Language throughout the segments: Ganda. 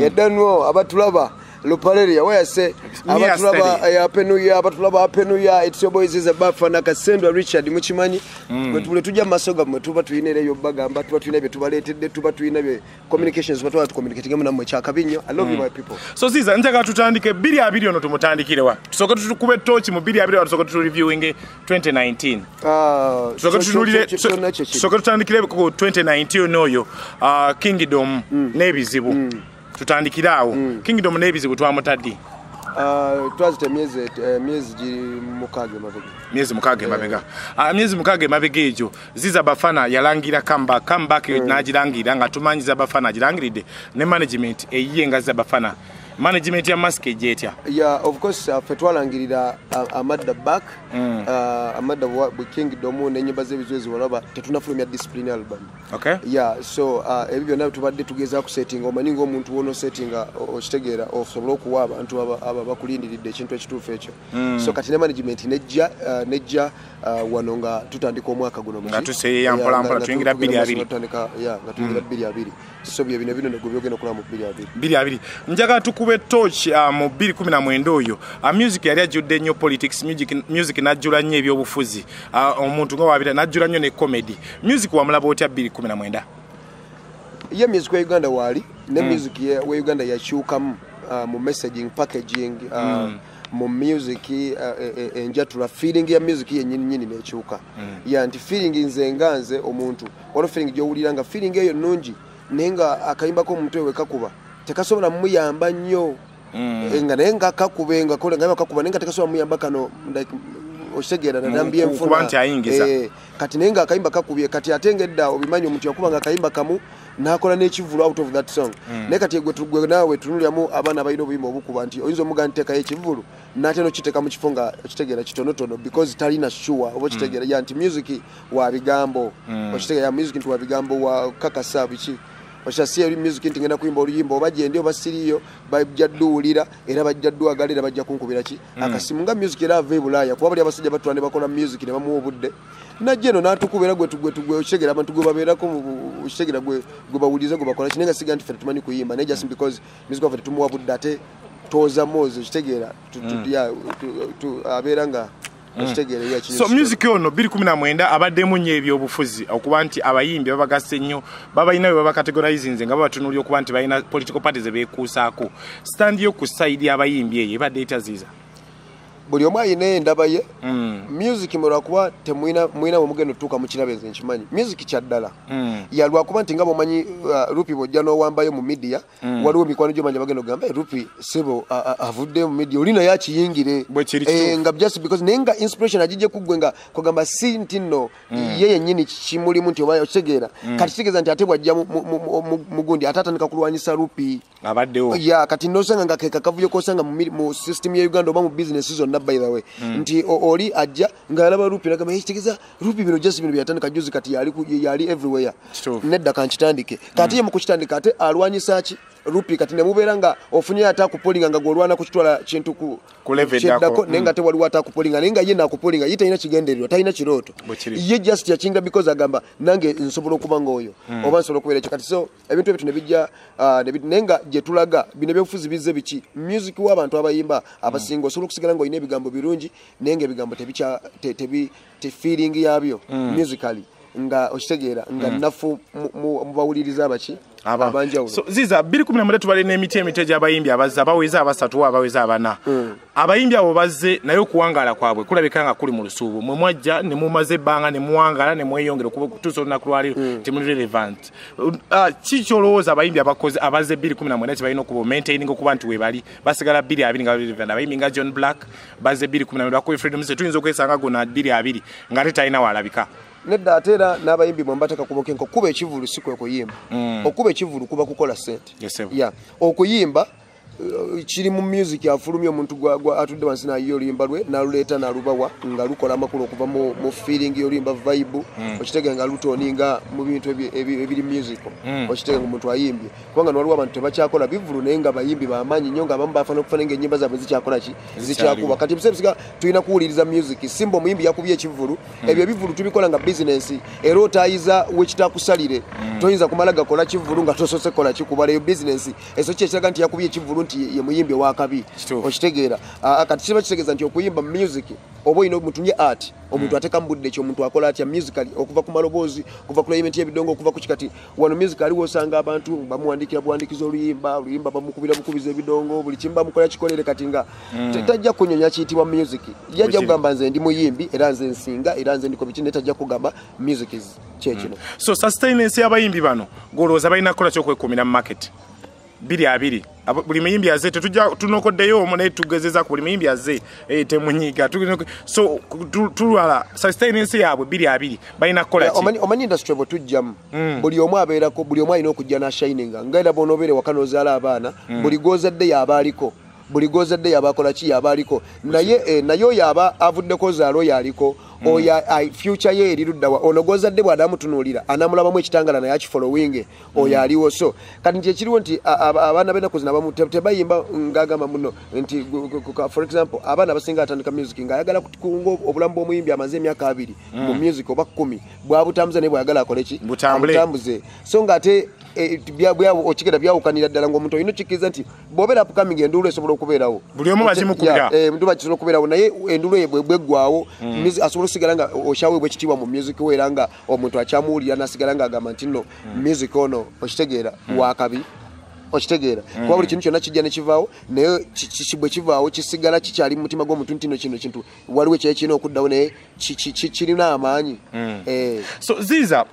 Edanwo abatulaba Lupaleria where say abatulaba ya penuya abatulaba penuya it's your boys Ziza Bafana Kasendwa Richard Muchimanyi bwe tujja masoga mwe tuba tuyinere yo bagamba tuba tuyina bye tubaletedde tuba tuyina bye communications batwa communicating na mwe chakabinyo I love you my people. So Ziza njaka tutandike 2 ono tumutandikire wa tusoka tukube torch mu 2 tusoka tu reviewing 2019 tusoka tunulire tusoka tutandikire ko 2019 noyo Kingdom nebizibu tutandikirawo Kingdom nebizibu twamutaddi twazite miezi mukage mabega miezi mukage mabega ejo Ziza Bafana yalangira comeback nagirangira nga tumanyiza Bafana agirangiridde ne management eyiyenga Ziza Bafana management ya mask ejetya of course fetwalangirira amadda back amadda Kingdom nenyimba zebizwezi walaba tetunafulumya discipline album so ebyo nabyo tubadde tugeza ku setting omaninga omuntu wono settinga okitegeera osobola okuwa abantu aba bakulindiridde ekintu ekituufu ekyo so kati ne management nejja wano nga tutandika omwaka guno nga tuseeya mpola tuyingira 2 so bye bino byogenda okula mu 2 njaga tukube torch mu 2017 oyo music yali ajudde nnyo politics music najjula nnyo ebyobufuzi omuntu nga wabira najjula nnyo ne comedy music wamulaba otya 2017 ye music wa Uganda wali ne music wa Uganda yakyukamu mu messaging packaging mu music enjatula feeling ya music yennyini nekyuka nti feeling nze omuntu wano feeling gyowulira nga feeling eyo nungi nenga akayimbako omuntu wekakuba tekasobola muyamba nnyo nga nenga kakubenga kole nga kakuba nenga tekasobola muyamba kano oshegera na nambiye enfuna kati nenga akayimba kakubye kati atengedda obimanyi omuntu yakuba nga akayimba kamu nakola n'ekivulu out of that song ne kati gwe nawe tunulyamu abana bayino obuyimba obukuba nti oyinza omuganteka ekivulu nateno kiteka mu kifunga kitegera kitonotono because talina sure obo kitegera ya nti music wa bigambo okitegera music nti wa bigambo wa kakasa bichi Oshasiye music ntingenda kuimba oluyimbo baje ndio basiriyo bajjaddulira era bajjadduagalira bajja kunkubira ki akasimunga music era ave bulaya kuba bali abasajja batwane bakola music ne bamuwa obudde najjeno natukubera gwe oshegera abantu gwe babeerako oshegera gwe bawulize gwe bakola kinenga siga nti fe tumanyi kuyimba ne just because music of tumuwa budde ate toza mozo kitegera aberanga so music ono 2017 abaddemu nnyo ebyobufuzi okuba nti abayimbi babagasse nnyo babayina bwe babakategorizinze nga babatunulira okuba nti balina political parties beekuusaako stand yo ku side y'abayimbi eyo ebadde etaziiza buli omu ayina endaba ye music mulwakuba temwina omugendo tuuka mu kirabe nze nkimanyi music kyaddala yalwakuba nti nga bomanyi rupi bojja n'owambayo mu media waliwo mikwano gyomanya bagenda ogamba rupi sebo avudde mu media olina yakiyingire nga just because naye nga inspiration agijje kuggwe nga kugamba si nti nno ye yennyini kimulimu nti oba okitegeera kati kitegeeza nti ate bwajja mugundi ate atandika kulwanyisa rupi abaddewo kati nosanga nga kekavuyo kosanga mu system ya Uganda oba mu business zonna by the way nti oli ajja ngalaba rupi nagamba hitegeza rupi bino just bino byatandika juzi kati yali everywhere nedda kanchitandike kati ye mukutandika ate alwanyisa ki rupi kati nemubeera nga ofunye atakupolinga nga golwana kukitwala kintu ku level nenga te waliwo atakupolinga nenga ye nakupolinga yita ina kigenderero talina kirooto ye just yakinga because agamba nange nsobola okuba ngoyo oba nsobola okubeera ekyo kati so ebintu ebyo nebijja nenga gye tulaga bino byofuzi bizze biki music w'abantu abayimba abasinga osobola okusigala ngo ine ebigambo birungi nenga ebigambo te feeling yabyo musically nga okitegeera nga nafu mubawuliriza abaki abanjawulo so Ziza 2017 tubale n'emiti emiteja abayimbi abazza abaweza abasatu abaweza abana abayimbi abo bazze naye okuwangala kwabwe kulabika nga kuli mu lusuubu mwe mwajja ne mumaze banga ne muwangala ne mweyongera kutuso na kulwali timuli relevant kikyolowooza abayimbi abakoze abazze 2017 balina okuba maintaining okuba nti webali basigala 2 nga relevant abayimbi nga John Black bazze 2017 bakoye freedom se tuyinza okwesanga gona 2 nga tetalina walabika nedda atera n'abayimbi mwambataka kubokenko kuba ekivulu sikwe okuyimba okuba ekivulu kuba kukola sente okuyimba kiri mu music afulumya omuntu gwa atudde wansi nayo olimba lwe naluleeta nalubawa nga lukola amakulu okuva mu feeling yolimba vibe okitege nga lutoninga mu bintu ebiri musical okitege nga omuntu ayimbye kubanga waliwo abantu tebakyakola bivulu naye nga bayimbi bamanyi nnyo nga abamu bafana okufana ng'ennyimba zaabwe zikyakola ki zikyakuba kati bisebisiga tulina kuwuliriza music simba omuyimbi yakubye ekivulu ebyo ebivulu tubikola nga business era otayiza wekitakusalire toyinza kumala gakola kivulu nga tosose kola kikuba leyo business eso kyekiraga nti yakubye ekivulu nti ye muyimbi wakabi okitegeera kati kiba kitegeeza nti okuyimba music oba olina mutunye art omuntu ateka mbudde ekyo omuntu akola atya musically okuva ku maloboozi okuva ku layimenti y'ebidongo okuva ku kikati wano musically wosanga abantu bamuwandikira buwandikiza oluyimba bamukubira bukubiza ebidongo buli kimu bamukola kikolere kati nga tajja kunyonya kiyitibwa music yajja kugamba nze ndi muyimbi era nze nsinga era nze ndiko biki tajja kugamba music is kyekino so sustenance y'abayimbi bano golooza balina kukola kyokwekumira mu market biri buli muyimbi azze tetujja tunokoddeyo omu naye tugezeza ku buli muyimbi azze temunyiga so tulwala sustenance yaabwe biri balina kukola ki omanyi industry bwe tujjamu buli omu abeerako buli omu alina okujja n'ashininga nga era bonobeere waka n'ozaala abaana buli gozadde yabaaliko buli gozadde yabakola ki yabaaliko naye oyo aba avuddeko zaalo yaliko oya future ye eriruddawa ono gozadde bw'adamutunuulira anamulabamu ekitangala naye akifollowing oyo aliwo so kati nti ekiriwo nti abaana b'ennaku zino abamu tebayimba ng'agamba muno nti for example abaana abasinga atandika music ng'ayagala kunga obulamu bw'omuyimbi amaze emyaka 2 mu music oba 10 bwabutambuze naye bw'ayagala akole ki abutambuze so ng'ate okigera byawukanira ddala ng'omuntu olina okkiriza nti bw'obeera upcoming enduulu esobola okubeerawo buli omu bazimukubira enduulu bakisobola okubeerawo naye enduulu eyo bweggwawo asobola osigala nga okyaweebwa ekitiibwa mu music we era nga omuntu akyamuwulira n'asigala ng'agamba nti nno music ono okitegeera wakabi okitegeera kuba buli kintu kyonna kijja ne kivaawo naye bwe kivaawo kisigala kikyali mu mutima gw'omuntu nti nno kino kintu waliwo ekyali kirina okuddawo naye kirina amaanyi so Ziza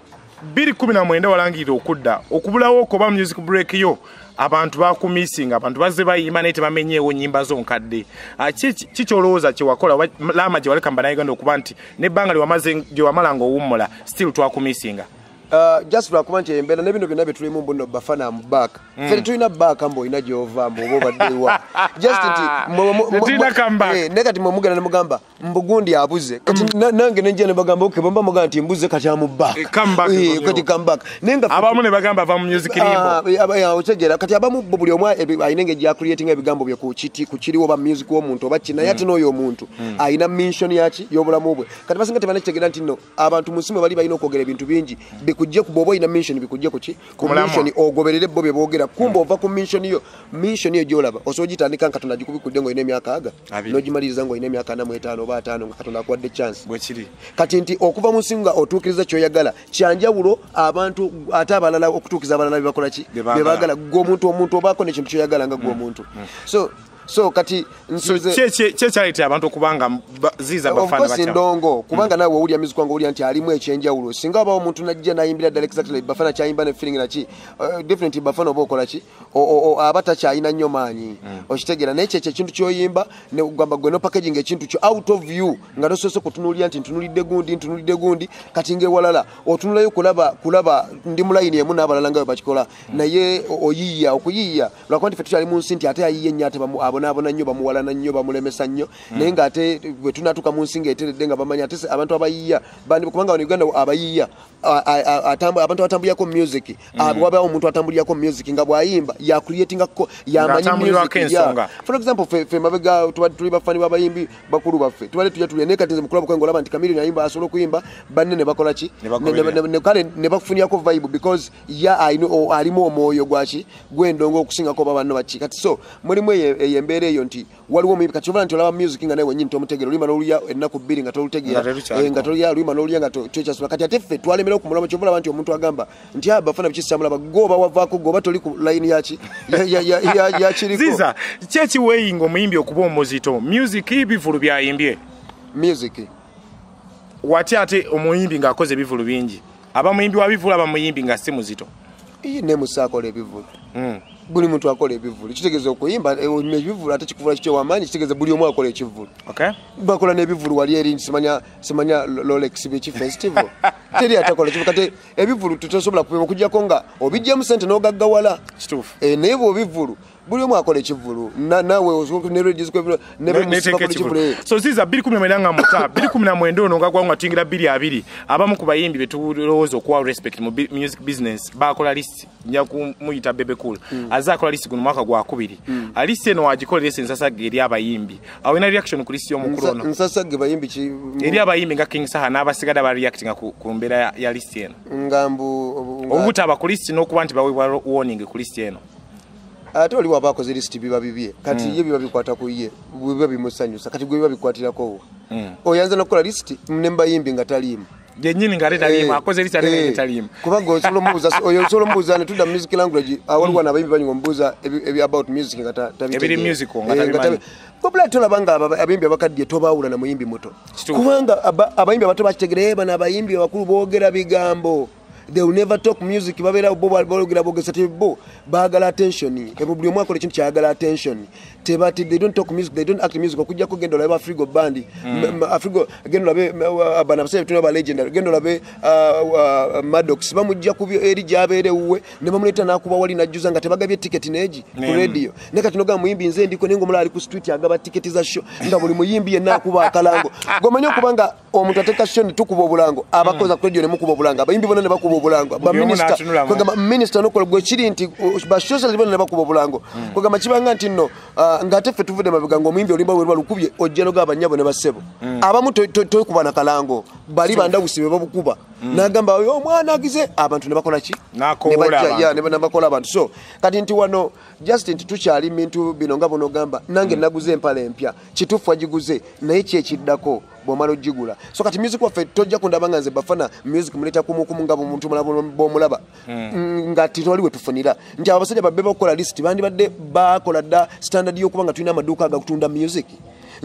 2019 walangirira okudda okubulawo koba music break yo abantu bakumisinga abantu bazze bayimba naye tebamenyeewo nnyimba zonkadde kikyolowooza kyewakola laama gye waleka mbanayuganda okuba nti nebbanga gye wamala nga owummula still twakumisinga just lwakuba nti embeera nebino byonna bye tulimu mbuno bafana mu back ffe tulina back mbu olina gy'ova mbu oba obaddewa just nti naye kati mwemugenda ne mugamba mbugundi abuze kati nange nenjira ne bagamba oke bamba mugamba nti mbuze kati amu back kati come back abamu ne bagamba ava mu music limbo otegeera kati abamu buli omu alina engeri gy'acreatinga ebigambo bye ku kiriwo oba music w'omuntu oba ki naye ate n'oyo omuntu alina mission yaki y'obulamu bwe kati basinga tebana kitegeera nti nno abantu mu nsi mwe bali balina okwogera ebintu bingi bikujje ku bobo ina mission bikujje ku ki ku mission ogoberere bo bye boogera kumba ova ku mission yo gyolaba osogitandika nga Katonda gikubikudde ngo ina emyaka aga n'ogimaliriza ngo ina emyaka 45 oba 5 nga Katonda akuwadde chance bwe kiri kati nti okuva mu nsi nga otuukiriza kyoyagala kyanjawulo abantu ate abalala okutuukiza abalala bebakola ki bebaagala omuntu obaako nekintu kyoyagala nga gw'omuntu so kati kyekyaletera abantu okubanga Ziza Bafana batya ndongo kubanga nawe owulya music wange owulya nti alimu ekyenjawulo singa abawo omuntu najja nayimbira ddala exactly Bafana kyayimba ne feeling naki definitely Bafana oba okola ki aba takyayina nnyo maanyi okitegeera naye kyekyo ekintu kyoyimba ne kugamba gwe no packaging ekintu kyo out of you nga tosoose kutunuulira nti ntunulidde gundi kati ng'ewalala otunulayo kulaba ndi mu layini emu n'abalala nga bwe bakikola naye okuyiiya lwakuba nti ffe tukyali mu nsi nti ate ayiiye nnyo ate abona nnyo bamuwalana nnyo bamulemesa nnyo naye ng'ate bwe tunatuuka mu nsi ng'eteredde nga bamanya ate abantu abayiiya kubanga wano Uganda abayiiya abantu batambulirako music wabawo omuntu atambulirako music nga bw'ayimba yakuliyetingako yamanyi music for example fe mabega tuli bafani b'abayimbi bakulu baffe tubale tujja tulya naye kati nze mukulu bakwenga olaba nti Kamiliyoni ayimba asobola okuyimba banne ne bakola ki kale ne bakufunirako vibe because alimu omwoyo gwaki gw'endongo okusingako oba banno baki kati so mulimu eyo embeera eyo nti waliwo omuyimbi kati oba nti olaba music nga naye wennyini tomutegeera oluyimba n'olulya ennaku 2 nga tolutegeera nga tolulya oluyimba n'olulya nga tokyasobola kati ate ffe twalemera okumulaba kyova olaba nti omuntu agamba nti Bafana biki kyamulaba goba wavaako goba toli ku layini yaki yakiriko Ziza kyekiweeyinga omuyimbi okuba omuzito music bivulu byayimbye music wati ate omuyimbi ng'akoze ebivulu bingi aba muyimbi wa bivulu aba muyimbi nga si muzito ne musaakola ebivulu buli muntu akola ebivulu kitegeeza okuyimba ebivulu ate kikuvula kikyo wamaanyi kitegeeza buli omu akola ekivulu bakola n'ebivulu wali eri simanya Rolex biki festival teri atakola kivulu kati ebivulu tutosobola kupima okujjako nga obijjamu sente n'ogaggawala naye bw'obivulu buli omu akola ekivulu nawe ne radio zikwe ne so Ziza 2010 nga muta 2019 ono nga gwanga tingira 220 abamu ku bayimbi betulowooza okuwa respect mu music business bakola list nja kumuyita bebe cool azakola list guno mwaka gwa 2 list eno wagikolera sensasage eri abayimbi awina reaction ku list y'omukulu nsasage bayimbi ki eri abayimbi nga King Saha n'abasigada ba reacting ku mbera ya list eno ngambu obutaba ku list n'okuba nti bawe warning ku list eno ate oli wabakoze list biba bibye kati ye biba bikwata ku ye biba bimusanyusa kati gwe biba bikwatirako oyanza nokola list mnemba yimbi nga talimu yenyini nga leta lima akoze list ate talimu kubanga osolo mbuza oyo osolo mbuza ne tuda music language awaliwa na bayimbi banyingo mbuza ebi about music nga tabi ebiri music nga talimu kubula tola banga abayimbi abakadde tobawula na muyimbi muto kubanga abayimbi abato bakitegere bana abayimbi abakulu boogera bigambo. They will never talk music babera bogira bogesa tebo bagala attention ebuli omwako lekintu kyagala attention tebati they don't talk music they don't act music okujja ko gendo laba Afrigo band Afrigo gendo labe abana base tuna ba legendary gendo labe Maddox bamujja kubyo eri jabere uwe ne bamuleta nakuba wali najuza nga tebagabye ticket neji ku radio neka tinoga muyimbi nze ndiko nengo mulali ku street agaba ticket za show nga buli muyimbi yenna kuba akalango gomanyo kubanga omuntu ateka show tukuba obulango abakoza ku radio ne mukuba obulango abayimbi bona ne bakuba obulango ba minister kugamba minister nokolo gwe kiri nti ba social bona ne bakuba obulango kugamba kibanga nti no ngate fe tuvude mabigango omuyimbi olimba werwa lukubye ojjano ga banyabo ne basebo abamu tokuba na kalango bali banda busibe babukuba nagamba yo mwana agize abantu ne bakola ki ne bakola abantu so kati nti wano just nti tukyali mintu bino nga bono gamba nange naguze empale empya kitufu agiguze naye kyekiddako bomalo jigula so kati music waffe tojja kundabanga nze Bafana music muleta kumukumu ngabo muntu bomulaba ngati toliwe tufunira nti abasajja babbe bakola list bandi badde bakola da standard yo kubanga tulina amaduka agakutunda music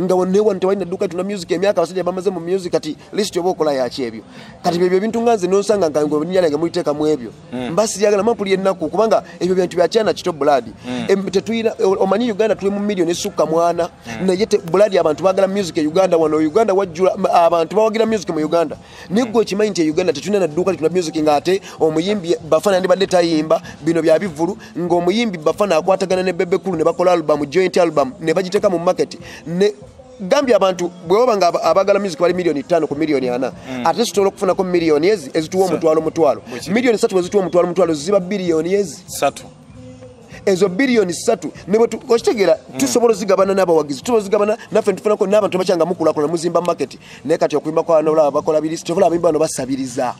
nga wonewa ntewalina duka tuna music emyaka abasajja bamaze mu music kati list yobo kola yachi ebyo kati bebyo bintu nganze nosanga ngango nyala nga muiteka mu ebyo mbasi yagala mampuli ennaku kubanga ebyo bintu byachana kito blood tetuyina omanyi Uganda tuli mu million esukka mwana na yete blood abantu bagala music e Uganda wano Uganda wajula abantu bawagira music mu Uganda niggo kimanyi nti Uganda tetuna na duka tuna music ngate omuyimbi Bafana ndi badde tayimba bino bya bivulu ngo omuyimbi Bafana akwatagana ne bebe kulu ne bakola album joint album ne bagiteka mu market ne Gambia abantu bwobanga abagala music bali milioni 5 ku milioni 4 ate sitolo kufuna ko milioni ezituwa omutwalo milioni 3 ezituwa omutwalo ziba bilioni 3 ezo bilioni 3 nebo tukotegera tusobola zigabana n'abawagizi tuzigabana naffe tufunako n'abantu bachanga mukula kola muzimba market ne kati okuyimba kwa nola bakola bilisi tovola abimba no basabiriza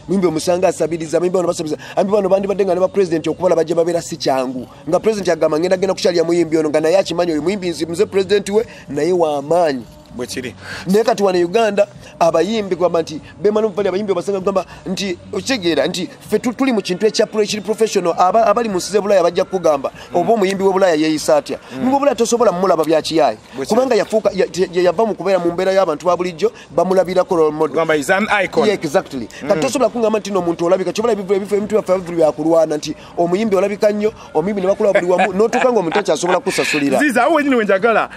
mimbi omusanga asabiriza mimbi no basabiriza ambi bano bandi badenga ne ba president okubola baje babera si kyangu nga president yagamba ngenda genda kukyalya muyimbi ono nga naye akimanyi oyo muyimbi nzimuze president we naye wa amaanyi bwekiri ne kati wana Uganda abayimbi kwamba nti bemano mpali abayimbi basanga kwamba nti okigera nti fe tuli mu kintu ekya professional abali musize bulaya bajja kugamba obo muyimbi we bulaya yeyisatya ngo bulaya tosobola mulaba byakiyaye kubanga yafuka yava mu kubeera mu mbeera y'abantu babulijjo bamulabira ko role model kwamba is an icon yeah exactly kati tosobola kungamba nti no muntu olabika kyobola ebifo ebitu byafa bya kulwana nti omuyimbi olabika nnyo omuyimbi ne bakula buli wamu notukanga omuntu akyasobola kusasulira Ziza awo wenyini wenjagala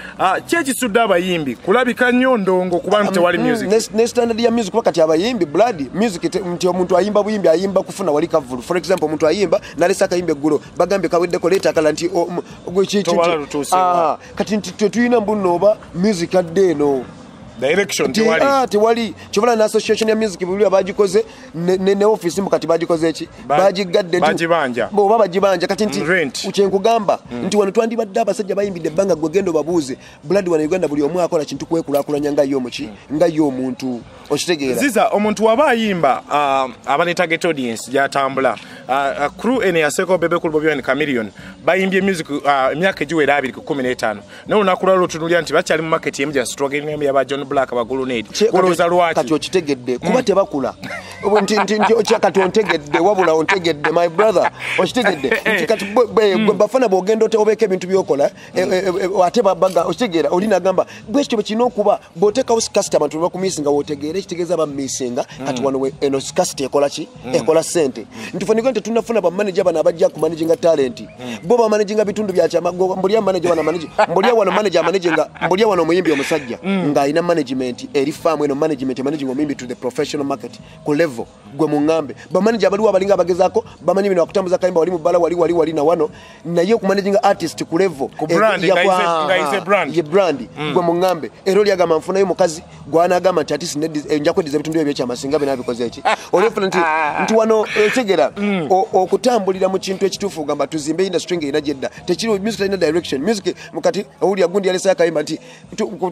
kyekisudde abayimbi kulabika nnyo ndongo kuba tewali music ne standard ya music wakati abayimbi blood music nti omuntu ayimba buyimbi ayimba kufuna wali kavulu for example omuntu ayimba nalesa kayimbe gulo bagambe kawedde ko leta kala nti kati nti tuyina mbuno oba music adeno direction tewali chobola na association ya music buli abagikoze ne office mukati bagikoze eki bagigadde bagibanja bo babagibanja kati nti uchenkugamba nti wano twandi badde abasajja bayimbide banga gwegendo babuze blood wana Uganda buli omwe akola kintu kwekulakulanya nga yo muki nga yo omuntu okitegeera Ziza omuntu waba ayimba abane target audience yatambula crew ene yaseko bebe kulu bobyo ni chameleon bayimbye music emyaka ejiwera 215 no nakulalo tunulya nti bakyali mu market yemja struggling ya ba John Black abagulu need koloza lwaki kati okitegedde kuba tebakula nti kati ontegedde wabula ontegedde my brother okitegedde kati Bafana bogendo obeka ebintu byokola ate babaga okitegera olina gamba bwekyo bekino kuba boteka uskasta abantu bakumisinga wotegere kitegeza ba missinga kati wano eno skasta ekola ki ekola sente nti fonigo nti tunafuna ba manager bana abajja ku managing talent bo ba managing bitundu bya chama mbulia manager wana manager mbulia wana manager managinga mbulia wana omuyimbi omusajja nga ina management eri farm eno management managing omuyimbi to the professional market ku level gwe mungambe ba manager bali abalinga abagezako bamanyi bino akutambuza kayimba wali mubala wali na wano naye ku managing artist ku level ku brand nga brand ye brand gwe mungambe ero lyaga manfuna yo mukazi gwana agama nti artist njako edize bitundu ebyo chama singa bina bikoze eki olefuna nti wano tegera okutambulira mu kintu ekitufu gamba tuzimbe industry nge inajedda tekiri music ina direction music mukati uli agundi yale saka kayimba nti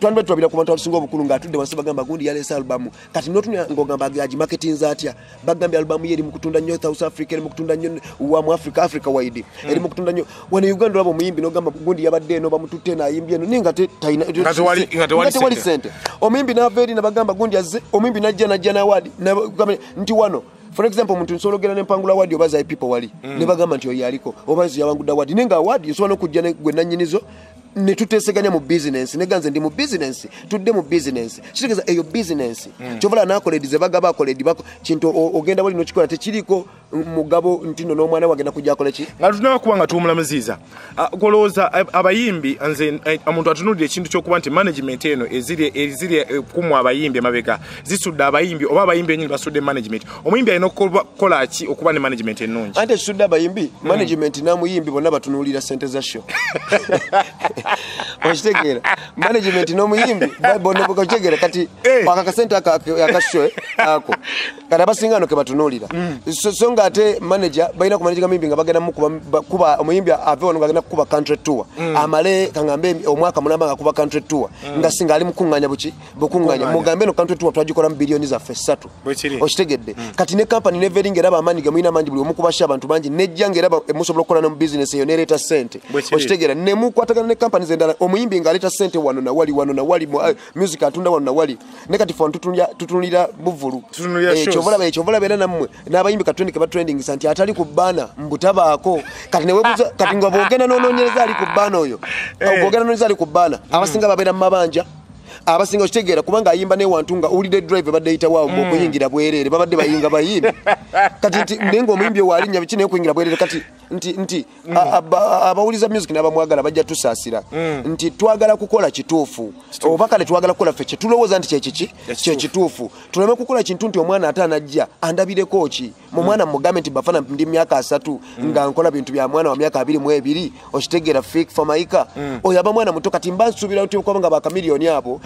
twandwe twabira ku bantu abasinga obukulu nga atudde wansi bagamba gundi yale sa album kati notunya ngogamba gaji marketing zatya bagamba album yeri mu kutunda nnyo South Africa eri mu kutunda nnyo wa mu Africa wide eri mu kutunda nnyo wana Uganda labo muyimbi no gamba gundi yabadde no bamututte na yimbye no ninga te taina wali sente omuyimbi na veri na bagamba gundi azze omuyimbi najja na wadi nti wano for example muntu nsologera n'empangula wadi obaza people wali ne bagamba nti oyaliko obazi yawanguda wadi nenga wadi so kujja ne gwe nanyinizo ne tuteseganya mu business ne ganze ndi mu business tudde mu business kitegeza eyo business chovala nakola edize bagaba akola edibako kintu ogenda wali no kikola tekiriko mugabo ntino no mwana wagenda kujja akola ki nga tunakuwanga tumulamuziza koloza abayimbi anze omuntu atunulira ekintu kyokuba nti management eno eziri kumwa abayimbi mabega zisudde abayimbi oba abayimbi enyini basudde management omuyimbi alina okukola ki okuba ne management ennungi ante sudde abayimbi management namuyimbi bonna batunulira sente za show ochitegera management no muyimbi bono bokochegera kati akakasente akashoe ako kada basingano ke batunulira so ngate manager baina ku manager muyimbi nga bagenda kuba omuyimbi ave ono ngagenda kuba country tour amale kangambe omwaka mulamba nga kuba country tour nga singa ali mukunganya bukunganya mugambe no country tour twajikola bilioni za fesatu ochitegedde kati ne company never ingera ba manager muina manji buli omukubasha abantu banji nejjangera emusobola kola no business yo nereta sente ochitegera ne mukwatagana ne company zendala omuyimbi nga aleta sente wano na wali music atunda wano na wali nekati fon tutunulira buvulu chovola bena namwe n'abayimbi katwende ke ba trending santi atali ku bana mbutabaako kati ne webuza kati ngo bogena nonyereza ali ku bana oyo bogena nonyereza ali ku bana abasinga babera mabanja abasinga okitegera kubanga ayimba ne wantunga ulide drive badde yita wawo okuyingira bwerere babadde bayinga bayimbi kati nengo omuyimbi walinya bikine okuyingira bwerere kati nti abawuliza music n'abamwagala bajja tusasira nti twagala kukola kituufu obakale twagala kukola ffe tulowooza nti kye kituufu tuleme kukola kintu nti omwana atanajja andabireko ki mu mwana mugambe nti Bafana ndi myaka 3 nga nkola bintu bya mwana wa myaka 22 okitegera fake for maika oyo abamwana muto kati mbansubira uti okubanga ba kamilioni abo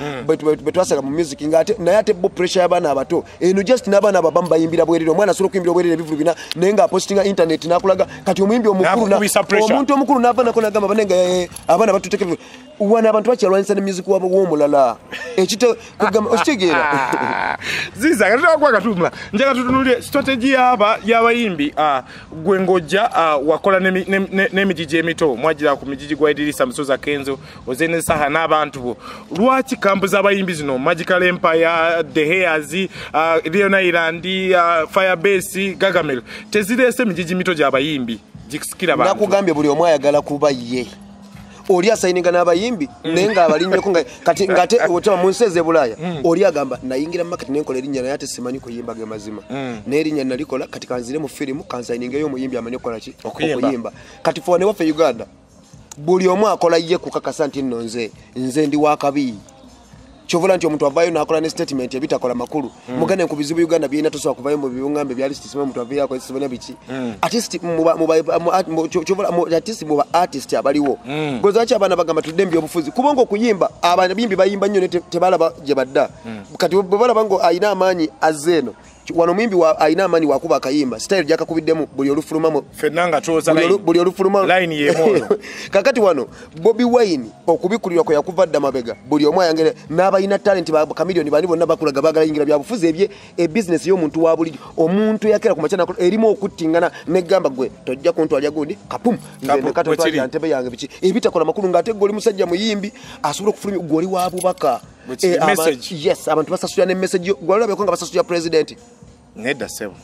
betwasanga mu music ngate naye ate bo pressure y'abaana abato eno just n'abaana ababamba bayimbira bwerere omwana asolo kuyimbira bwerere bivulu bina nenga postinga internet nakulaga kati omuyimbi omukulu omuntu omukulu n'abaana kona gamba banenga abaana batutekeve wana abantu bakyalwanyisa ne music wabo w'omulala ekito kugamba okitegera Ziza kataka kwa katumula njaga tutunulire strategy y'abayimbi gwe ngojja wakola n'emijiji emito mwajira ku mijiji gwa Eddy Kenzo ozene saha n'abantu bo lwaki kampu z'abayimbi zino Magical Empire The Hairs Leon Island Firebase Gagamel tezirese emijiji mito gy'abayimbi jikisikira bantu nakugambye buli omwe ayagala kuba ye oli asayininga n'abayimbi nenga abalinye ko kati ngate otaba munseze bulaya oli agamba nayingira market nenkola erinnya naye ate simanyi kuyimba ge mazima n'erinnya nalikola kati kanzire mu film kansayininga yo muyimbi amanye kola ki okuyimba kati fone waffe Uganda buli omwe akola ye kukakasa nti nze ndi wakabi chovola nti omuntu avayo nakola ne statement ebitakola makulu mugane nkubizibu Uganda byina tosobola kuvayo mu bibungambe bya list simu omuntu avayo ko sibona biki artist mu artist abaliwo goza cha abana bagamba tudembi obufuzi kubongo kuyimba abana bimbi bayimba nnyo tebalaba je badda kati balaba ngo ayina amanyi azeno wano mwimbi wa aina amani wakuba kayimba style jaka kubiddemu buli olufuluma fenanga choza buli olufuluma line yemono kakati wano Bobby Wine okubikulirwa ko yakuvadda mabega buli omwe yangere n'abayina talent ba kamilioni bali bonna bakulaga bagala yingira byabufuze ebye business yo muntu wa buli omuntu yakera kumachana erimo okuttingana ne gamba gwe tojja kuntu alya gundi kapum nze kato twali ntebe yange biki ebitakola makulu ngate goli musajja muyimbi asubira okufulumya goli wa Abubaka yes abantu basasula ne message gwala bekonga basasula president neda sebo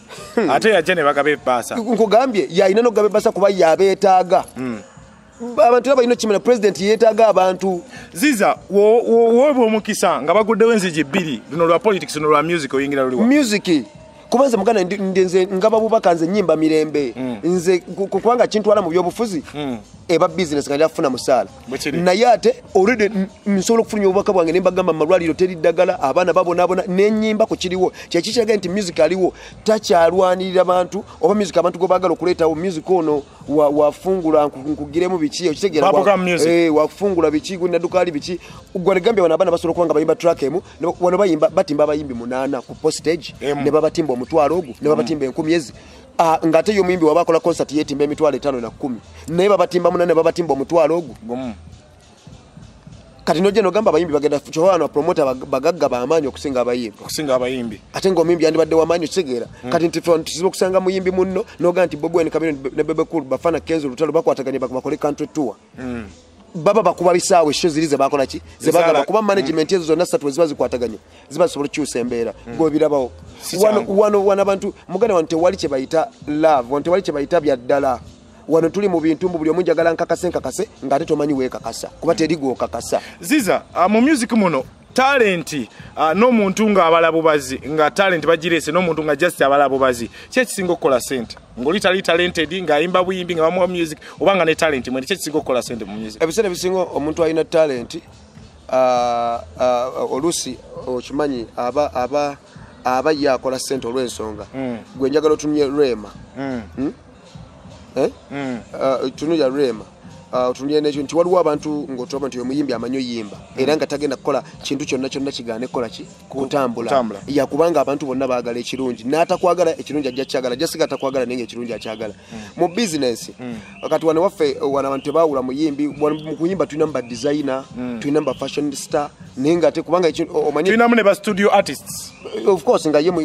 ate yajene bagabe basa nkugambye yayina no gabe basa kuba yabetaaga abantu abayino kimena president yetaaga abantu Ziza wo omukisa nga bagudde wenzije 2 luno lwa politics no lwa music oyingira luliwa music kubanze mugana ndenze ngaba bubaka nze nyimba mirembe nze kubanga kintwala mu byobufuzi eba business kanja afuna musala naye ate already nsobola okufunya obubaka bwange ne mbagamba malwaliro teri ddagala abaana babonabona n'ennyimba ku kiriwo kyekikiraga nti music aliwo takyalwanirira abantu oba music abantu go bagala okuleetawo music ono wafungula nkugiremu biki okitegera wafungula biki gwenadduka ali biki gwalegambye wana abaana basobola okubanga bayimba track emu wano bayimba batimba abayimbi 8 ku postage ne babatimba omutwalo ogwo ne babatimba 10 ngate yo muyimbi wabakola concert yetimba emitwalo 5 na 10 naye babatimba munane babatimba omutwalo ogwo kati noje nogamba abayimbi bagenda chowana promoter bagagga bamanyi okusinga abayimbi ate ngo muyimbi andibadde wamanyi okitegera kati ntiziba okusanga muyimbi munno noga nti Gwebwe Kamino ne Bebe Cool Bafana Kenzo lutalo bakwataganye bakole country tour baba bakuba bisawe show zirize bakola ki zebagala kuba management ezo zonna 3 ziba zikwataganye ziba zisobola kyusa embeera ngo birabawo wana abantu mugane wante wali kye bayita love wante wali kye bayita bya ddala wano tuli mu bintu buli omu njagala nkakase ngate tomanyi weekakasa kuba terigo kakasa Ziza mu music muno talent n'omuntu nga abalabubazi nga talent bagirese n'omuntu nga just abalabubazi kyekisinga okukola sente ngoli tali talented nga ayimba buyimbi nga bamuwa music obanga ne talent mwene kyekisinga okukola sente mu music ebisere bisinga omuntu alina talent olusi okimanyi aba yakola sente olw'ensonga gwe njagala otunye Rema tunuya Rema tunye nejo nti waliwo abantu ngotoba nti omuyimbi amanyo yimba era nga tagenda kukola kintu kyonna kigane kola ki kutambula yakubanga abantu bonna baagala ekirungi n'atakwagala ekirungi ajja kyagala jessica atakwagala nenge ekirungi akyagala mu business wakati wane waffe wana abantu baawula muyimbi mu kuyimba tulina mba designer tulina mba fashion star nenga ate kubanga omanyi tulina mu ne ba studio artists of course nga ye mu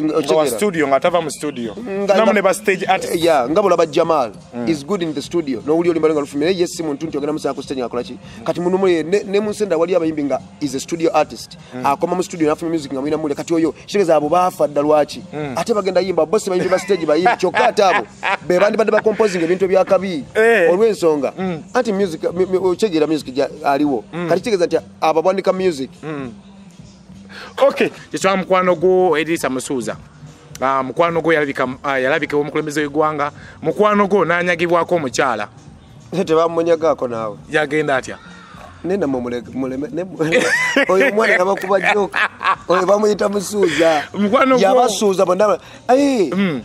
studio nga tava mu studio tulina mu ne ba stage artists ngabo ba Jamal is good in the studio no uli olimbalenga lufumire yes muntu ntogenda musa ku stage ngakola ki kati muno mwe ne munsenda wali abayimbi nga is a studio artist akoma mu studio nafu music nga mwina mule kati oyo shireza abo bafa ddalwachi ate bagenda yimba boss bayimbi ba stage bayimbi chokata abo be bandi bade ba composing ebintu byakabi olw'ensonga anti music ochegira music aliwo kati kigeza nti ababandika music okay kitwa Mukwano go Eddy Samusuza Mukwano go yalabika omukulembeze w'eggwanga Mukwano go nanyagibwako omukyala tebamunyagako naawe yagenda atya nenda muleme oyo mwana abakuba joka oyo bamuyita Musuuza yabasuuza bonna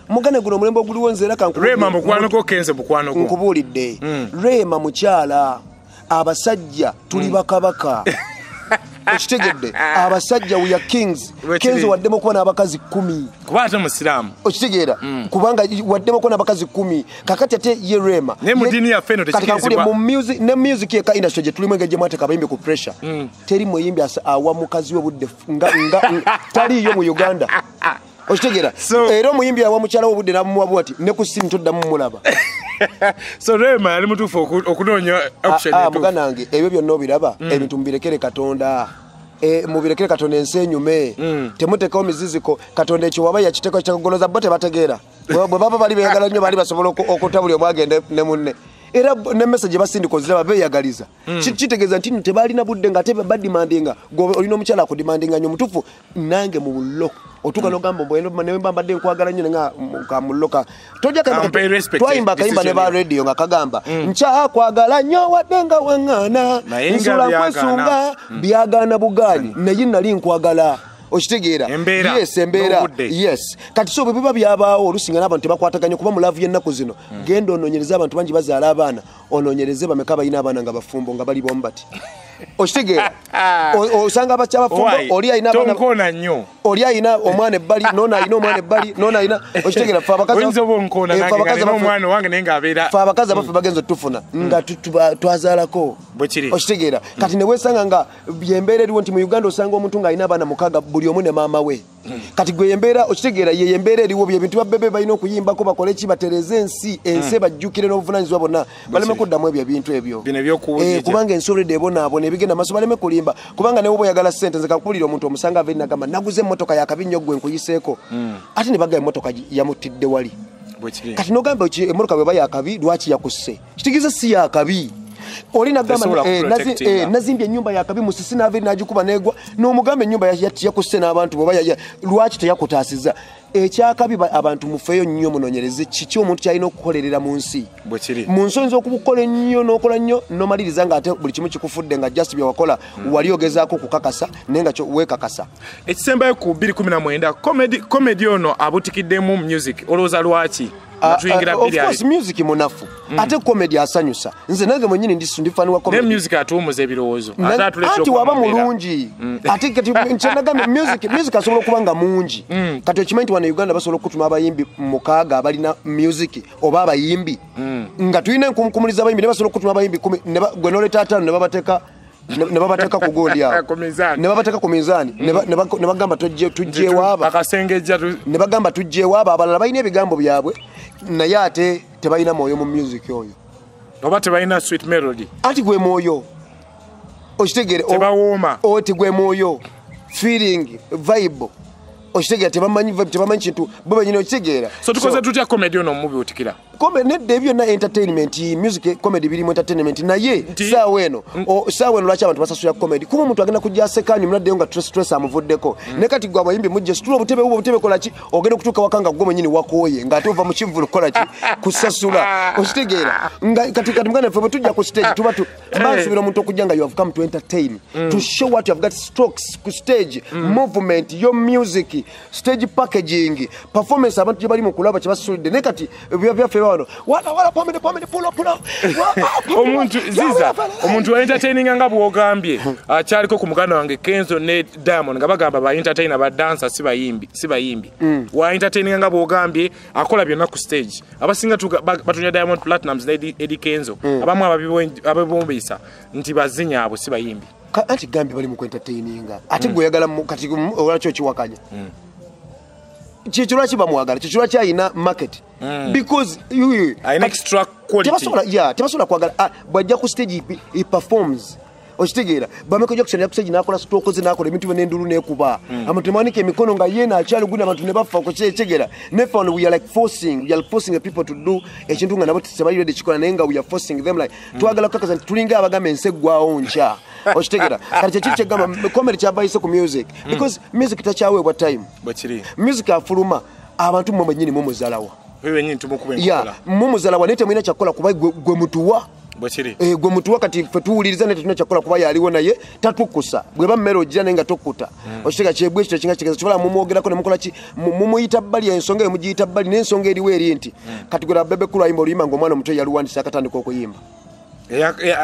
mugane guno omulembe oguliwo nze era Rema Mukwano go Kenzo Mukwano go nkubuulidde Rema mukyala abasajja tuli bakabaka okitegedde abasajja we are kings Kenzo waddemu kuba n'abakazi 10 kubata musiramu okitegeera kubanga waddemu kuba n'abakazi 10 kakati ate ye Rema ne mudini ya feno tekikirizibwa mu music ne music ye ka industry je tulimu engage mwate kabayimbi ku pressure teri muyimbi awa mukazi we budde nga tali yo mu Uganda okitegeera era omuyimbi awa mukyala we budde namuwa bwati ne ku simu toddamu mulaba so Rema ali mutufu okunoonya option etu muganange ebyo byonna obiraba ebintu mubirekere Katonda mubirekere Katonda ensenyume temutekawo miziziko Katonda ekyo waba yakiteko ekigoloza bo tebategeera bwe baba bali beeyagala nnyo bali basobola okutabula omwagende ne munne era ne message basindikozera babeyagaliza kitegeeza nti tebalina budde nga tebe badimandinga olina omukyala akudimandinga nnyo mutufu nange mu bullo otuka nogamba mbo ne mbambadde nkwagala nnyo nga kamulloka tojja twayimba kayimba ne ba radio nga kagamba ncha kwagala nnyo wadde nga waŋŋaana nsula nkwesunga byagaana bugaanyi naye nali nkwagala okitegeera yes embeera yes kati so biba byabaawo olusinga n'abantu tebakwataganya kuba mu love y'ennaku zino genda ononyereza abantu bangi bazaala abaana ononyereze bameka bayina abaana nga bafumbo nga bali bombati okitegeera osanga abakyabafumbo oli ayina abaana tonkona nnyo oli ayina omwana ebbali nona ayina omwana ebbali nona ayina okitegeera fe abakazi n'omwana wange naye ng'abeera fe abakazi abaffe bagenza otufuna nga twazaalako okitegeera kati ne weesanga nga byembeera eriwo nti mu Uganda osanga omuntu ng'ayina abaana 6 buli omu ne maama we kati gwe yembeera okitegeera ye yembeera eriwo byebintu babebe balina okuyimbako bakole ki batereze ensi bajjukire n'obuvunanyizibwa bonna baleme kuddamu ebyo ebintu ebyo kubanga ensoledde ebonaabona ebigenda maaso baleme kulimba kubanga newe boyagala ssente nze kakuwulira omuntu omusanga ava enagamba naguze emmotoka yakabi nnyo gwe nkuyiseeko ate ne baga emmotoka yamutidde wali kati nogamba emmotoka bweba yakabi lwaki yakusse kitegeeza si yakabi olina gamba nazimbye ennyumba ya kabi musisi n'aveeri n'agikuba negwa n'omugamba ennyumba yakusse n'abantu boba lwaki teyakutaasiza ekyakabi abantu mufeeyo nnyo munoonyereze kiki omuntu kyalina okukolerera mu nsi mu nsi oyinza okubukola ennyo n'okola nnyo n'omaliriza nga ate buli kimu kikufudde nga just bye wakola wali ogezaako okukakasa naye nga weekakasa ekisembayo ku 2019 comedy ono abutikiddemu music olowooza lwaki of course music munafu ate comedy asanyusa nze nange mwenyini ndifani wa comedy ne music atuumuza ebirowoozo ate waba mulungi ate kati nkyenagambe music asobola okuba nga mungi kati okimanyi nti wano Uganda basobola okutuma abayimbi mukaaga abalina music oba abayimbi nga tulina enkumuliza abayimbi ne basobola okutuma abayimbi gwe nooleta ataano ne babateeka ku gondi awo ne babateeka ku minzaani ne bagamba tujjeewaaba akasengejja ne bagamba tujjeewaaba abalala balina ebigambo byabwe naye ate tebalina mwoyo mu music oyo oba tebalina sweet melody ati gwe mwoyo okitegeere tebawooma oti gwe mwoyo feeling vibe okitegeera tebamanyi kintu bo benyini okitegeera so tukoze tutya comedy ono mubi otikira comedy nedde byonna entertainment music comedy birimu entertainment naye saawa eno lwaki abantu basasula comedy kuba omuntu agenda kujja asekanyu muladdeyo nga stress amuvuddeko ne kati gwe abayimbi mujje situla obutebe kolaki ogenda okutuuka waka nga gwe mwenyini wakooye ng'ate ova mu kivulu kolaki kusasula okitegeera kati muganda ffe bwe tujja ku stage tuba bansubira omuntu okujja nga you have come to entertain to show what you have got strokes ku stage movement your music stage packaging performance abantu gye bali mu kulaba kye basulidde ne kati byaffe wano wala pomede pull up omuntu Ziza omuntu wa entertaining nga bwogambye kyaliko ku muganda wange Kenzo ne Diamond nga bagamba ba entertainer ba dancer si bayimbi wa entertaining nga bwogambye akola byonna ku stage abasinga batunya Diamond Platinums ne Eddy Kenzo abamu ababibombesa nti bazinya abo si bayimbi anti gambi bali mu entertaininga ate gwe oyagala kati olwakyo kiwakanya kyekyo lwaki bamwagala kyekyo lwaki ayina market because ayina extra quality tebasobola kwagala bwajja ku stage he performs okitegeera bameko jackson yakustage n'akola stroke ze n'akola ebintu n'endulu n'ekuba abantu temanika emikono nga ye n'akyali guna abantu ne bafa okitegeera ne found we are forcing the people to do ekintu nga nabo tebalire de kikola naye nga we are forcing them like twagala kukakaza nti tulinga abagamba ensi eggwawo nkya okitegeera kati kyekiri kyegamba comedy kyabayise ku music because music takyaweebwa time music afuluma abantu mmwe mwennyini mumuzalawa mumuzalawa naye temulina kyakukola kuba gwe mutuwa gwe mutuwa kati ffe tuwuliriza naye tetulina kyakukola kuba yaliwo naye tatukusa bweba mmere ojira naye nga tokkuta okitegeera kyebwe ekyo kinga kitegeeza kyobola mumwogerako ne mukola ki mumuyita bbali ensonga eyo mugiyita bbali n'ensonga eriwo eri nti kati gwe Bebe Cool ayimba oluyimba ng'omwana omuto yaluwandisa akatandika okuyimba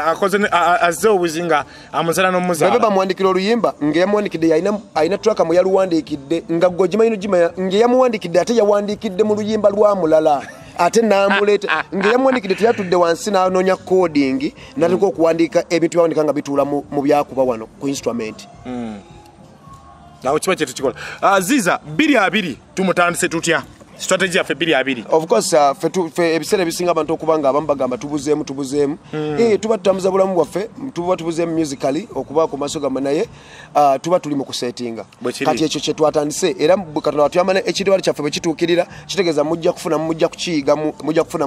akoze azze obuzinga amuzala n'omuzala Bebe bamuwandikira oluyimba ng'eyamuwandikidde ayina traka mu yaluwandiikidde nga gwe ogimanyi nogimanya ng'eyamuwandikidde ate yawandiikidde mu luyimba lwa mulala ate n'amuleeta ng'eyamuwandikidde teyatudde wansi n'anoonya coding n'ateka okuwandiika ebintu byawandika nga bituula mu byakuba wano ku instrument nawo kiba kyetukikola Ziza 2 tumutandise tutya strategy yaffe 2 of course fe ebiseera ebisinga abantu okuba nga abamu bagamba tubuzeemu tuba tutambuza bulamu bwaffe tuba tubuzeemu musically okuba ku maaso gamba naye tuba tuli mu kusetinga kati ekyo kye twatandise era Katonda watuyamba ekirwali kyaffe bwe kituukirira kitegeeza mujja kufunamu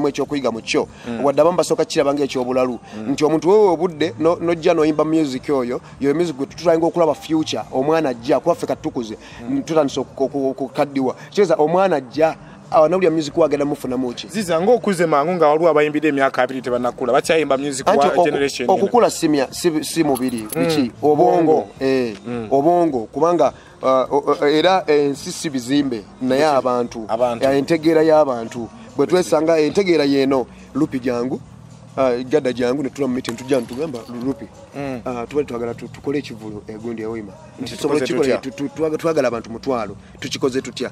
ekyokuyiga mu kyo wadde abamu basooka kirabanga ekyobulalu nti omuntu wewe obudde nojja noyimba music oyo music gwe tutulainga okulaba future omwana ajja kuba ffe katukuze tutandise okukaddiwa kitegeeza omwana ajja awanaulya music wagenda mufuna muki Ziza ng'okuze mangu nga waliwo abayimbidde emyaka 2 tebanakula bakyayimba music wa generation okukula si mubiri biki obongo obongo kubanga era ensi si bizimbe naye abantu entegeera y'abantu bwe twesanga entegeera yeeno lupi jangu gadda jangu ne tula mu meeting tujja ntugamba lupi tubali twagala tukole ekivulu egundi ewima nti tusobola kikola twagala abantu mutwalo tukikoze tutya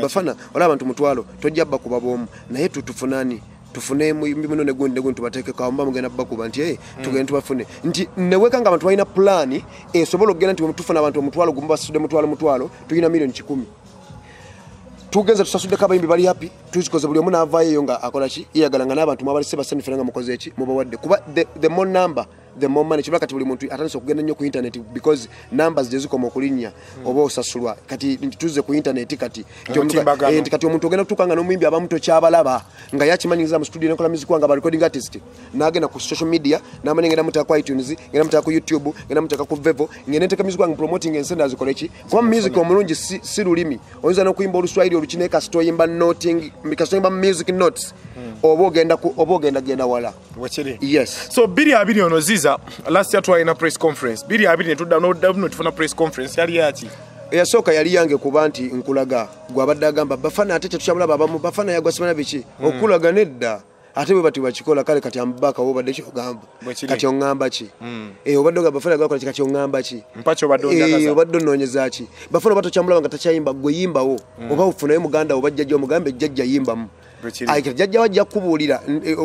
bafana wala abantu mutwalo tojja bakuba bomu naye tufunani tufune mbimuno negundi tubateeke kawamba mugenda bakuba nti tugende tubafune nti neweka nga abantu balina plan esobola okugenda nti tufuna abantu omutwalo gumba sude mutwalo tulina million 10 tugenza tusasudde kabayimbi bali happy tukikoze buli omu n'avaayo nga akola ki yeyagala nga n'abantu mwabali seba sanifera nga mukoze eki mubawadde kuba the more number the more money chibaka kati buli muntu atandise okugenda nnyo ku internet because numbers jezikoma okulinnya oba osasulwa kati tuze ku internet kati kati omuntu ogenda kutukanga n'omuyimbi abamu tokyabalaba nga yakimanyiza mu studio nekola music wanga ba recording artist n'agenda ku social media n'amanya ngenda mutaka ku iTunes ngenda mutaka ku YouTube ngenda mutaka ku Vevo ngenda nteka music wanga promoting ensenda zikoleki kuba music omulungi si lulimi oyinza n'okuyimba oluswahili olukineka kasitoyimba noting kasitoyimba music notes obo genda wala yes so biri ono Ziza last year twa press conference biri ne tudda no tufuna press conference yali yaki eyasooka yali yange kuba nti nkulaga gwabadde agamba Bafana ate tetukyabulaba abamu Bafana yagwasimana biki okulaga nedda ate bwe bati bakikola kale kati ambaka obadde kyogamba kati ongamba ki obadde ogamba Bafana gakola kati ongamba ki mpacho obadde ononyeza ki Bafana batokyamulaba nga takyayimba gwe yimbawo oba ufunayo muganda obajjajja omugambe jjajja yimbamu jjajja wajja kubuulira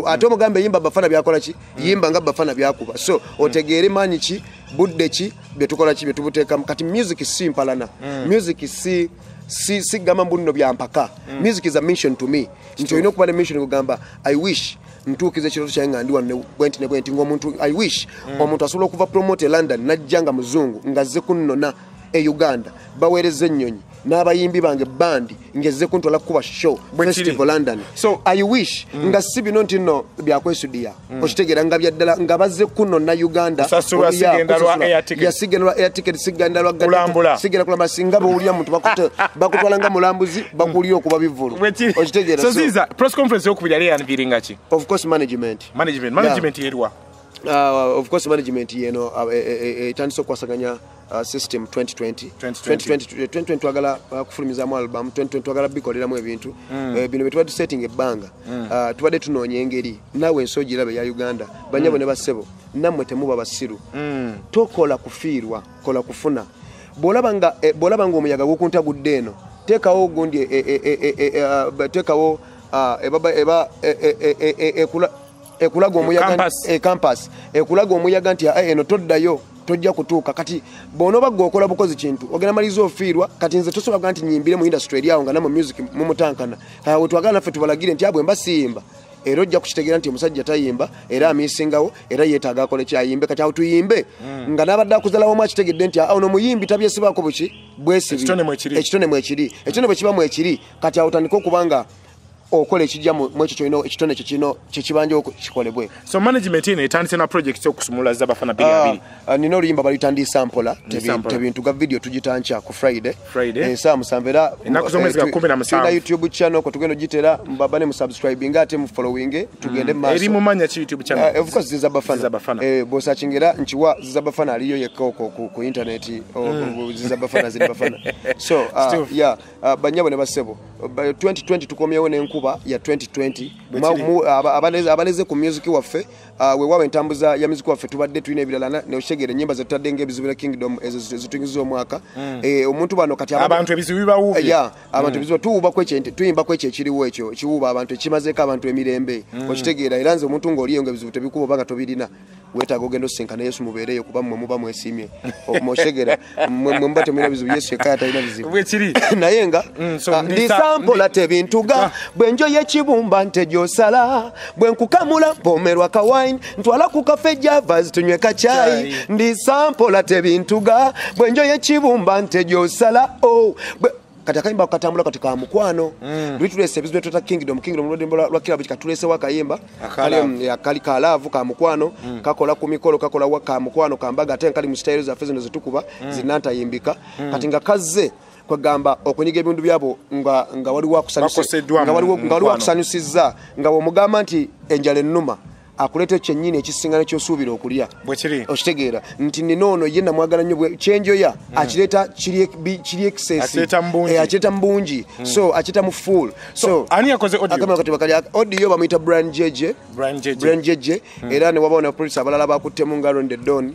ate omugambe yimba Bafana byakola ki yimba nga Bafana byakuba so otegeere manyi ki budde ki betukola ki betubuteekamu kati music si mpalana music si gama mbuno bya mpaka music is a mission to me nti olina okuba ne mission kugamba I wish ntuukize kiroto kyange nga ndi wano bwenti ne bwenti ng'omuntu I wish omuntu asobola okuva promote London najjanga muzungu ngazze kunnona Uganda baweereza ennyonyi n'abayimbi bange bandi ngezze kuntwala kuba show festival London so I wish nga si bino nti nno byakwesudia okitegeera nga byaddala nga bazze kuno na Uganda yasigendalwa air ticket sigendalwa kulambula singa bawulira muntu bakutwala nga mulambuzi bakulira okuba bivulu okitegeera so Ziza press conference yokubiri yali yanviringa ki of course management yerwa of course management etandise okwasaganya system 2020 twagala kufulumizamu album 2020 twagala bikoleramu ebintu bino betubadde setting ebbanga tubadde tunoonya engeri naawe ensogirabe ya Uganda banyabo ne basebo nammwe temuba basiru tokola kufiirwa kola kufuna bw'olaba nga omuyaga gukuntagudde eno teekawo ogundi teekawo ekulaga omuyaga campus ekulaga omuyaga nti eno toddayo tojja kutuuka kati bonoba gwokola bukozi kintu ogenda malizo ofiirwa kati nze tosobola nti nyimbire mu industry yawo nga namu music mumutankana awo twagala naffe tubalagire nti abwe mbasiyimba era ojja kukitegeera nti omusajja tayimba era amisingawo era yeetaaga akole kyayimbe kati awo tuyimbe nga n'abadde akuzalawo mu akitegedde nti ono muyimbi tabyesibako buki bwesibi ekitone mwekiri ekitone bwe kiba mwekiri kati awo tandika okubanga okola ekijja mu ekyo kyino ekitone kino kikibanja kikolebwe so management ine etandise na project okusumula Ziza Bafana biri abiri nino oluyimba balitandise sampola tebintu ga video tugitancha ku Friday saa musambera nakuzomwezi ga 17 YouTube channel ko tugendo gitera mbabane mu subscribing ate mu following tugende maso eri mu manya chi YouTube channel of course Ziza Bafana bo searchingera nchiwa Ziza Bafana aliyo yekko ku internet Ziza Bafana Ziza Bafana so banyabo ne basebo 2020 tukomyewo n'enkuba ya 2020 abaleze ku music waffe we wawe entambuza ya music waffe tubadde tulina ebirala ne oshegere nyimba zetadde ng'ebizibu Kingdom ezitungizo omwaka omuntu bano kati abantu ebizibu bawubi abantu ebizibu tuuba kwekyo tuyimba kwekyo ekiriwo ekyo kiwuba abantu ekimazeeko abantu emirembe okitegeera era nze omuntu ng'oliyo ng'ebizibu tebikuba banga tobirina wetaaga ogenda osinkana Yesu mubeereyo kuba mmwe muba mwesimye omoshegera mmwe muba temulina bizibu Yesu yekka talina bizibu naye nga ndisampola tebintuga bwenjo yekibumba ntejosala bwenkukamula mpomerwa ka wine ntwala ku cafe Javas tunywe ka chai ndisampola tebintuga bwenjo yekibumba ntejosala kati akayimba katambula kati ka Mukwano litulese ebizibu tota Kingdom lwa kila biki katulese wakayimba kali ka love ka Mukwano kakola ku mikolo kakola waka Mukwano kambaga ate kali mu style za fezo zitukuba zinanta yimbika kati nga kazze kwagamba okunyiga ebintu byabo nga wali wakusanyusiza nga omugamba nti enjala ennuma akuleta kyennyini ekisingana ky'osuubira okulya okitegeera nti ninono ye namwagala nnyo kyenjoya akireta kiri excess akireta mbungi so akireta mu full so ani yakoze audio bamuyita Brian Jeje era ne wabawo na police abalala bakuttemu nga Ronde Don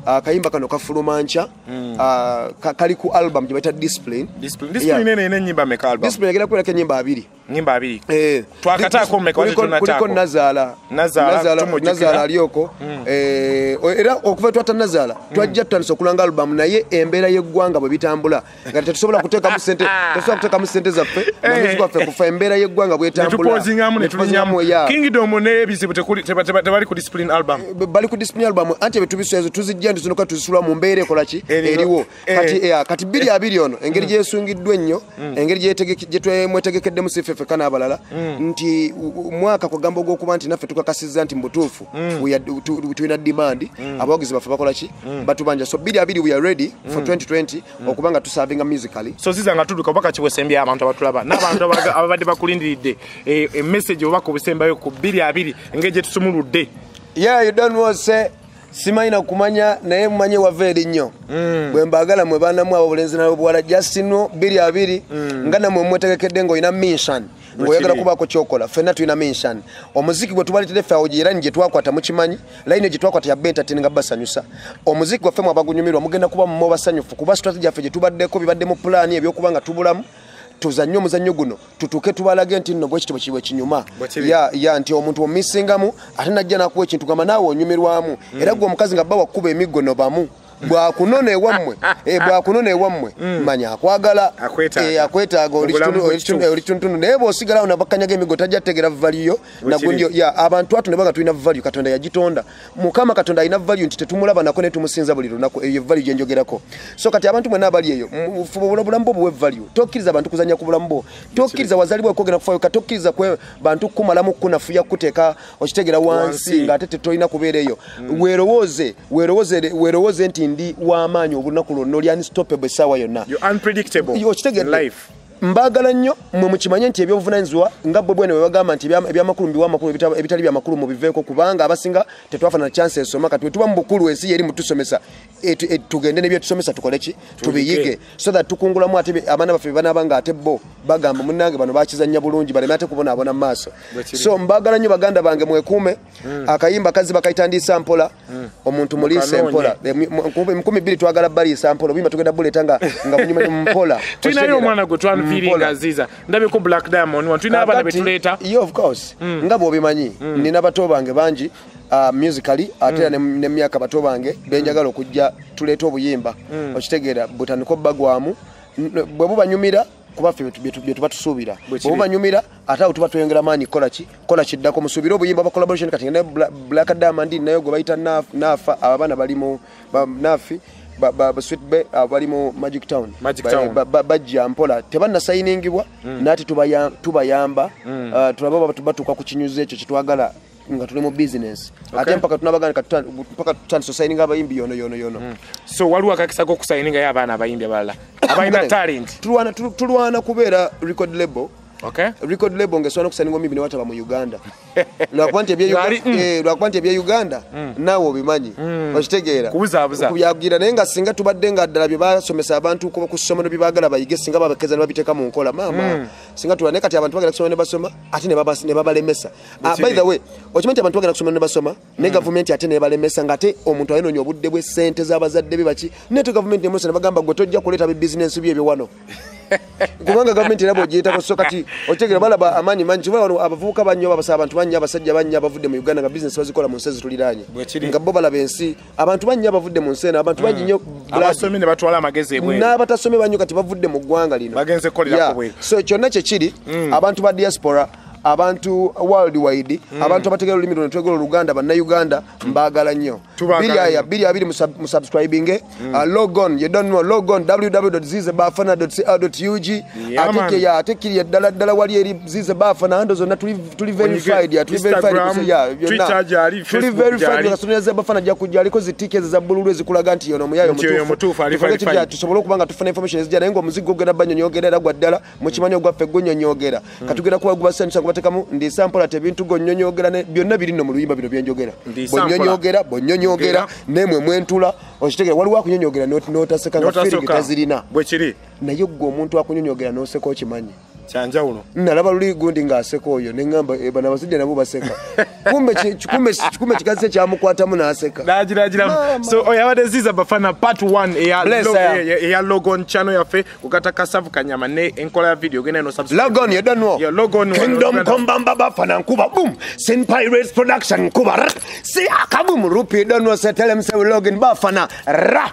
akayimba kano kafulumancha kali ku album gye bayita Discipline ene nyimba meka album Discipline egera kwera kenyimba abiri twakataako mmeka wali tunataako kuliko Nazala aliyoko era okuva twata Nazala twajja tutandisa okulanga album naye embeera y'eggwanga bwe bitambula nga tetusobola kuteekamu ssente zaffe n'omuzigo waffe kufa embeera y'eggwanga bwetambula netulinyamu Kingdom n'ebizibu tebali ku Discipline album bali ku Discipline album anti ebitubiswezo tuzijja ndizinuka tuzisula mu mbeera ekolaki eriwo kati 2 ono engeri gyesungiddwa ennyo engeri gye twemwetegekedde mu sifefe kana abalala nti mwaka kugamba ogw'okuba nti naffe tukakasizza nti mbutuufu tulina demand abawagizi baffe bakola ki batubanja so 2 we are ready for 2020 okubanga tusavinga musically so Ziza nga tuduka baka kiwesembya abantu abatulaba n'abantu ababadde bakulindiridde message obaka obusembayo ku 2 engeri tusumuludde you don't know say simaina kumanya naye mumanye waveri nnyo bwe mbagala mwe banamu obulenzi nabo bwala Justino 2 ngana mwe mwetegekedde ngo ina mission ngoyagala kubako kyokola fena tuina mission omuziki gwe tubalitire ffe ogirani gye twakwata mu kimanyi line gye twakwata ya entertain nga basanyusa omuziki gwe femu abagunyumirwa mugenda kuba mu basanyufu kuba strategy affe gye tubaddeko bibadde mu plan ebyokubanga tubulamu tuzannyo muzannyo guno tutuke tubalage nti nno bwekitabo kiwe kinyuma nti omuntu omisingamu ate najja nakuwa ekintu gamba naawe onyumirwamu era gwe omukazi nga bba wakuba emigono bamu bwakunona ewammwe manya akwagala akwetaaga oli tuntundu naye bw'osigalawo nabakanyaga emigo tajja tegera valiyo nagundio abantu atu ne banga tulina value Katonda yagitonda Mukama Katonda alina value nti tetumulaba nako ne tumusinza buli lunaku eyo value gye njogerako so kati abantu mwenna abali eyo bulambo buwe value tokkiriza abantu kuzanya ku bulambo tokkiriza wazalibwa okwogera kufayo katokkiriza kwe bantu kumalamu kunafuya kuteeka okitegera wansi ng'ate tetolina kubeera eyo weerowooze nti ndi w'amaanyi olunaku lwonna oli unstoppable essaawa yonna life mbagala nnyo mwe mukimanye nti ebyobuvunanyizibwa nga bwe bwene bwebagamba nti ebyamakulu mbiwamakulu ebitali byamakulu mu biveeko kubanga abasinga tetwafuna chance esoma kati tuba mu bukulu ensi yeri mutusomesa tugende nebyetusomesa tukoleki tubiyige so that tukungulamu ate abaana baffe banabanga ate bo bagamba munnange bano bakizanya bulungi baleme ate kubonaabona mu maaso so mbagala nnyo baganda bange mwekuume akayimba kazi bakayitandisa mpola omuntu muliise mpola 12 twagala baliisa mpola buyimba tugenda buleeta nga munyuma mpola tulinayo omwana gwe feeling Ziza ndabe ko Black Diamond wantu ina abana betuleta of course ngabo bimanyi nina bato bange banji musically ate ne myaka bato bange benjagala okujja tuleta obuyimba okitegeera butaniko bagwamu bwe bubanyumira kuba ffe bye tuba tusuubira bwe bubanyumira ate awo tuba tweyongera maanyi kola kiddako musubire obuyimba ba collaboration kati ne Black Diamond nayo gwe bayita nafa abana balimu nafi Sweet Bay balimu Magic Town bajja mpola tebanna sayiningibwa nati tubayamba tulaba batuka ku kinyuze ekyo kitwagala nga tuli mu business ate mpaka tunabagana mpaka tutandise signing abayimbi yono so waliwo akakisa ko kusayininga y'abaana abayimbi abalala abalina talent tulwana kubeera record label Okay. Record label ngeswana kusaninga omimbi ne wataba mu Uganda. Lwakwanti ebya Uganda nawo bimanyi. Okitegeera. Kubyabwira naye nga singa tubadde nga ddala bye basomesa abantu ko kusomero bibagala bayige singa babakeza ne babiteeka mu nkola mama. Singa tulane kati abantu bagala kusoma ne basoma ate ne babalemesa. By the way, okimanyi abantu bagala kusoma ne basoma ne government ate ne balemesa ngate omuntu ayinonyo obudde bwe sente z'abazadde bibaki ne government ne musa ne bagamba gwe tojja kuleta business bye wano. Kubanga government nabo giyita ko sokati otegera balaba amanyi manji bano abavuka banyo babasa abantu banya abasajja banya bavudde mu Uganda nga business bazikola mu nsezi tuliranye nga bo balaba ensi abantu banya bavudde mu nsena abantu banyi nyo abasomye ne batwala amagezi ebwe n'abatasomye banyo kati bavudde mu ggwanga lino bagenze kolera kubwe so kyonna kye kiri abantu ba diaspora abantu worldwide abantu abategera olulimi luno twegolo Luganda banna Uganda mbagala nnyo bili abiri mu subscribing log on you don't know log on www.zizabafana.co.ug atekiri dala wali eri Ziza Bafana ando zonna tuli verified tuli verified kasonera Ziza Bafana jakujja aliko zitike za bululu ezikulaga nti yono muyayo mutufu ali verified tusobola kubanga tufuna information ezijja naye ngo muzigo genda banyonyogera era gwaddala mu kimanyo gwaffe gonyonyogera katugera kuba gubasanisa tekamu ndi sample ate bintu gonyonyogera ne byonna biri no mu luyimba bino byenjogera bonyonyogera nemwe mwentula okitegera waliwo akunyonyogera notaseka nga feeling tazirina bwe kiri naye gwo omuntu akunyonyogera noseka okimanyi Kyanjawulo. Nalaba luli gundi ng'aseka oyo ne ngamba bana basajja nabo baseka. Kumbe kikaze kyamukwatamu n'aseka. Nagira. So oyabadde Ziza Bafana part 1 eya logon channel yaffe kukata kasavu kanyama ne enkola ya video gene no subscribe. Logon ya danwo. Yeah, logon. Kingdom Kombamba Bafana nkuba boom. Sin Pirates Production nkuba. Si akabum rupi danwo setelemse logon Bafana. Ra